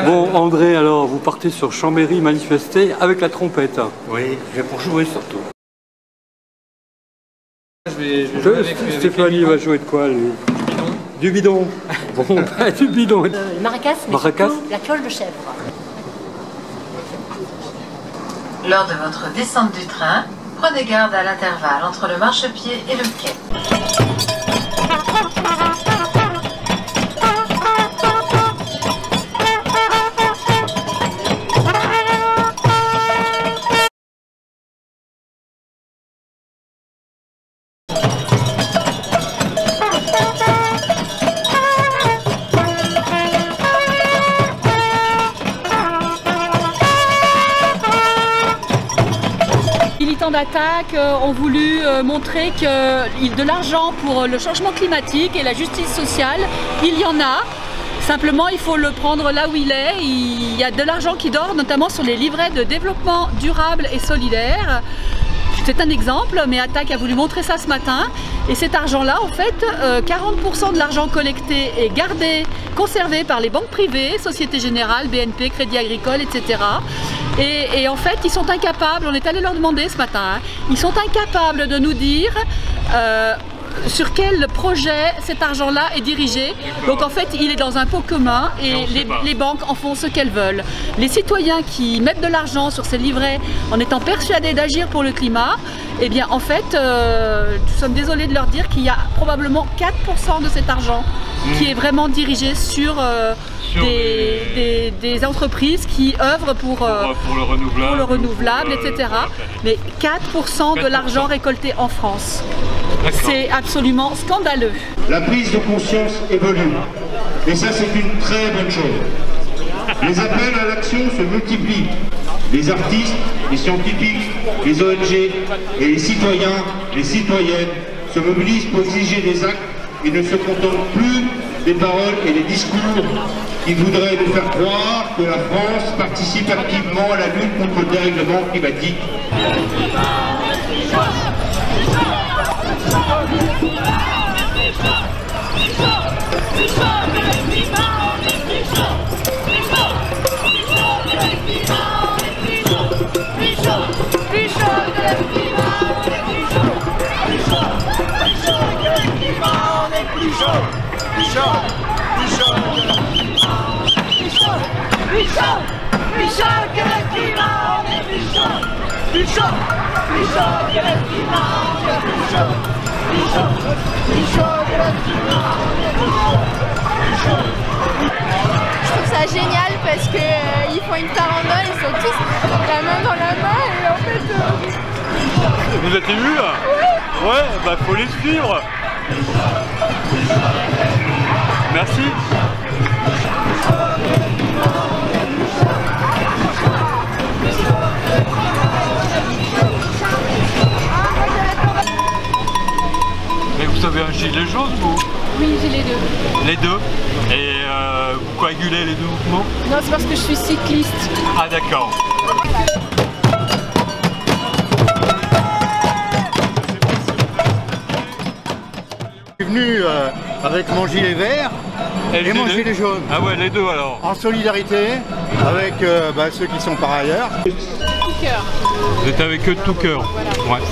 Bon, André, alors, vous partez sur Chambéry manifester avec la trompette. Oui, je vais pour jouer surtout. Stéphanie va jouer de quoi, lui? Du bidon. Bon, du bidon. Maracas, mais Maracas. surtout la cloche de chèvre. Lors de votre descente du train, prenez garde à l'intervalle entre le marchepied et le quai. D'attaque ont voulu montrer que de l'argent pour le changement climatique et la justice sociale, il y en a. Simplement, il faut le prendre là où il est. Il y a de l'argent qui dort, notamment sur les livrets de développement durable et solidaire. C'est un exemple, mais Attaque a voulu montrer ça ce matin. Et cet argent-là, en fait, 40% de l'argent collecté est gardé, conservé par les banques privées, Société Générale, BNP, Crédit Agricole, etc. Et en fait, ils sont incapables, on est allé leur demander ce matin, hein, ils sont incapables de nous dire sur quel projet cet argent-là est dirigé. Donc en fait, il est dans un pot commun et les banques en font ce qu'elles veulent. Les citoyens qui mettent de l'argent sur ces livrets en étant persuadés d'agir pour le climat, eh bien en fait, nous sommes désolés de leur dire qu'il y a probablement 4% de cet argent qui est vraiment dirigé sur des entreprises qui œuvrent pour le renouvelable, etc. Mais 4% de l'argent récolté en France. C'est absolument scandaleux. La prise de conscience évolue. Et ça, c'est une très bonne chose. Les appels à l'action se multiplient. Les artistes, les scientifiques, les ONG et les citoyens, les citoyennes se mobilisent pour exiger des actes et ne se contentent plus des paroles et des discours qui voudraient nous faire croire que la France participe activement à la lutte contre le dérèglement climatique. Je trouve ça génial parce que ils font une farandole, ils sont tous la main dans la main et en fait... Vous êtes émus là? Ouais, bah faut les suivre. Merci. Mais vous avez un gilet jaune, vous? Oui, j'ai les deux. Les deux? Et vous coagulez les deux mouvements? Non, c'est parce que je suis cycliste. Ah d'accord. Je suis venu avec mon gilet vert et mon gilet jaune. Ah ouais, les deux alors. En solidarité avec ceux qui sont par ailleurs. Tout cœur. Vous êtes avec eux de tout cœur. Voilà, ouais.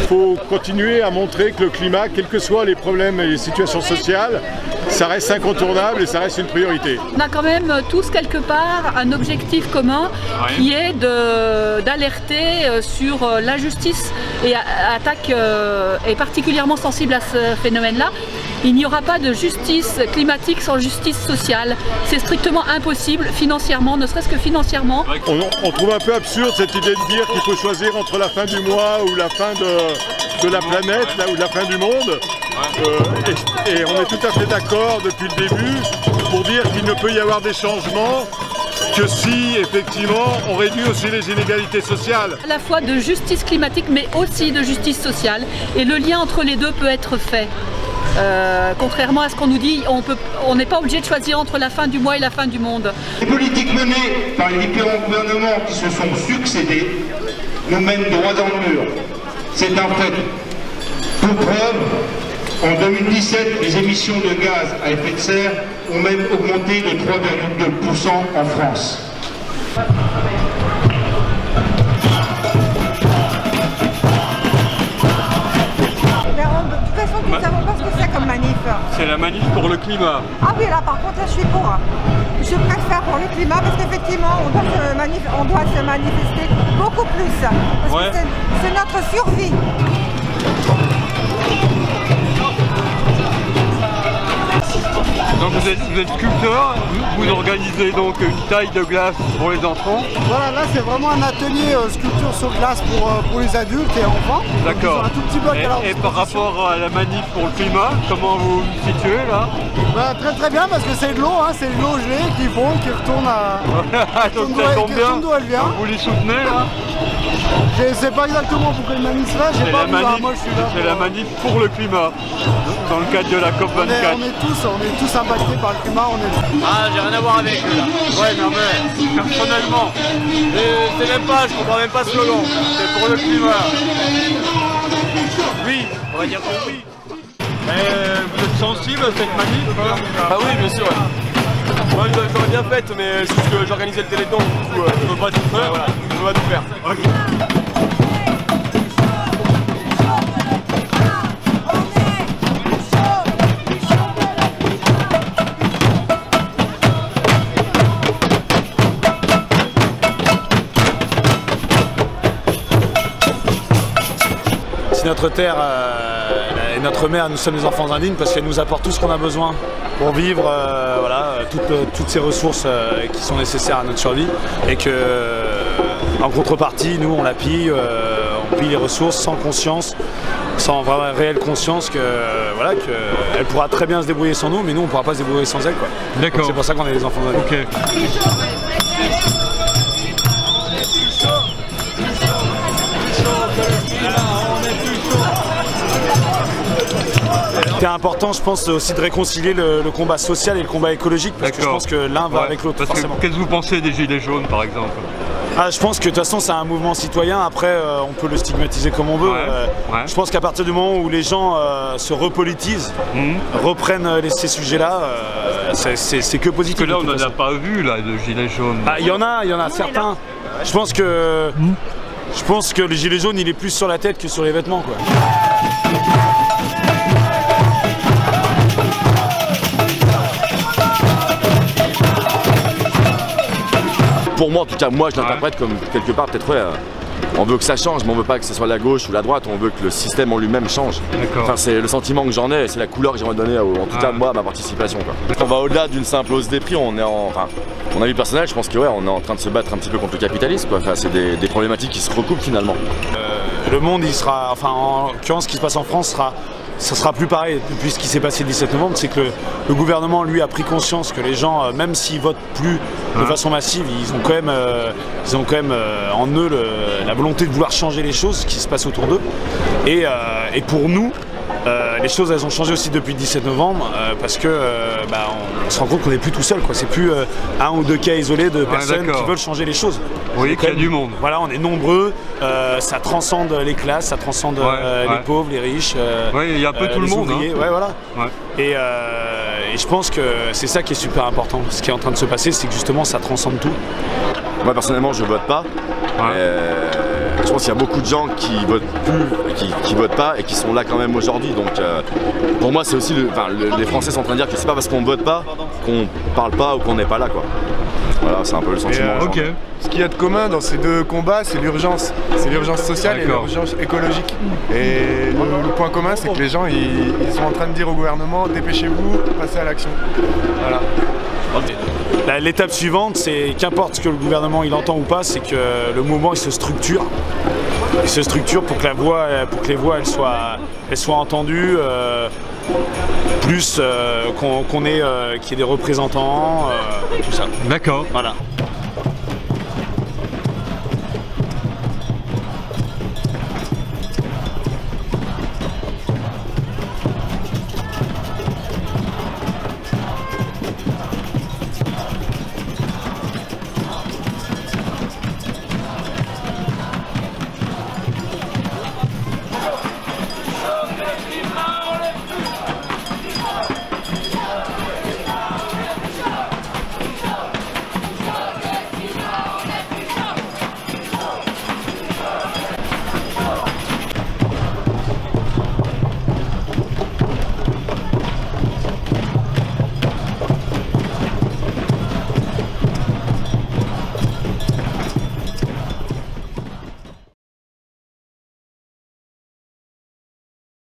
Il faut continuer à montrer que le climat, quels que soient les problèmes et les situations sociales, ça reste incontournable et ça reste une priorité. On a quand même tous quelque part un objectif commun qui est d'alerter sur l'injustice et Attaque est particulièrement sensible à ce phénomène-là. Il n'y aura pas de justice climatique sans justice sociale. C'est strictement impossible financièrement, ne serait-ce que financièrement. On trouve un peu absurde cette idée de dire qu'il faut choisir entre la fin du mois ou la fin de la planète, là, ou la fin du monde. Et on est tout à fait d'accord depuis le début pour dire qu'il ne peut y avoir des changements que si effectivement on réduit aussi les inégalités sociales. À la fois de justice climatique mais aussi de justice sociale et le lien entre les deux peut être fait. Contrairement à ce qu'on nous dit, on n'est pas obligé de choisir entre la fin du mois et la fin du monde. Les politiques menées par les différents gouvernements qui se sont succédés nous mènent droit dans le mur. C'est un fait. Pour preuve, En 2017, les émissions de gaz à effet de serre ont même augmenté de 3,2% en France. Nous ne savons pas ce que c'est comme manif. C'est la manif pour le climat. Ah oui, là par contre, là, je suis pour. Je préfère pour le climat parce qu'effectivement, on doit se manifester beaucoup plus. Parce que c'est notre survie. Donc vous êtes sculpteur, vous organisez donc une taille de glace pour les enfants. Voilà, là c'est vraiment un atelier sculpture sur glace pour les adultes et enfants. D'accord. Un tout petit bloc et par rapport à la manif pour le climat, comment vous vous situez là? Bah, très bien parce que c'est de l'eau, hein, c'est de l'eau gelée qui vont, qui retourne à... Donc ça tombe bien, d'où elle vient. Vous les soutenez là? Je sais pas exactement pourquoi une manif là, j'ai pas vu, moi je suis là. C'est la manif pour le climat, dans le cadre de la COP24. On est tous impactés par le climat, Ah, j'ai rien à voir avec eux là. Ouais, non mais, personnellement. C'est même pas, je comprends même pas ce slogan. C'est pour le climat. Oui, on va dire que oui. Vous êtes sensible à cette manif? Ah oui, bien sûr. Moi, j'aurais bien fait, mais c'est juste que j'organisais le téléthon, du coup, je peux pas tout faire. Voilà, je peux pas tout faire. Si notre terre et notre mère, nous sommes les enfants indignes parce qu'elle nous apporte tout ce qu'on a besoin pour vivre, voilà, toutes ces ressources qui sont nécessaires à notre survie et que en contrepartie, nous on la pille, on pille les ressources sans conscience, sans vraiment réelle conscience que voilà, qu'elle pourra très bien se débrouiller sans nous, mais nous on ne pourra pas se débrouiller sans elle. D'accord. C'est pour ça qu'on est les enfants indignes. C'est important, je pense, aussi de réconcilier le combat social et le combat écologique, parce que je pense que l'un va avec l'autre, forcément. Qu'est-ce que vous pensez des Gilets jaunes, par exemple? Je pense que de toute façon c'est un mouvement citoyen, après on peut le stigmatiser comme on veut. Je pense qu'à partir du moment où les gens se repolitisent, reprennent ces sujets-là, c'est que positif. Parce que là on n'en a pas vu là, de Gilets jaunes. Il y en a certains. Je pense que le gilet jaune il est plus sur la tête que sur les vêtements, quoi. Pour moi, en tout cas, moi je l'interprète comme quelque part peut-être on veut que ça change, mais on veut pas que ce soit la gauche ou la droite, on veut que le système en lui-même change. Enfin, c'est le sentiment que j'en ai, c'est la couleur que j'aimerais donner, en tout cas moi, à ma participation. On va au-delà d'une simple hausse des prix, on est mon avis personnel, je pense que on est en train de se battre un petit peu contre le capitalisme, quoi. Enfin, c'est des problématiques qui se recoupent finalement. Le monde, il sera, enfin en l'occurrence, ce qui se passe en France ça sera plus pareil. Depuis ce qui s'est passé le 17 novembre, c'est que le gouvernement, lui, a pris conscience que les gens, même s'ils votent plus de façon massive, ils ont quand même en eux la volonté de vouloir changer les choses, ce qui se passe autour d'eux. Et pour nous, les choses elles ont changé aussi depuis le 17 novembre parce que on se rend compte qu'on n'est plus tout seul, quoi. C'est plus un ou deux cas isolés de personnes qui veulent changer les choses. Oui, qu'il y a du monde. Voilà, on est nombreux, ça transcende les classes, ça transcende les pauvres, les riches. Oui, il y a un peu tout le monde. Ouvriers, voilà. Et je pense que c'est ça qui est super important. Ce qui est en train de se passer, c'est que justement ça transcende tout. Moi personnellement, je vote pas. Je pense qu'il y a beaucoup de gens qui votent plus, qui votent pas et qui sont là quand même aujourd'hui. Donc pour moi c'est aussi, les Français sont en train de dire que c'est pas parce qu'on vote pas qu'on parle pas ou qu'on n'est pas là, quoi. Voilà, c'est un peu le sentiment. Ce qu'il y a de commun dans ces deux combats, c'est l'urgence. C'est l'urgence sociale et l'urgence écologique. Et le point commun, c'est que les gens ils sont en train de dire au gouvernement, dépêchez-vous, passez à l'action. Voilà. L'étape suivante, c'est qu'importe ce que le gouvernement il entend ou pas, c'est que le mouvement il se structure. Il se structure pour que les voix elles soient entendues, plus qu'il y ait des représentants, tout ça. D'accord. Voilà.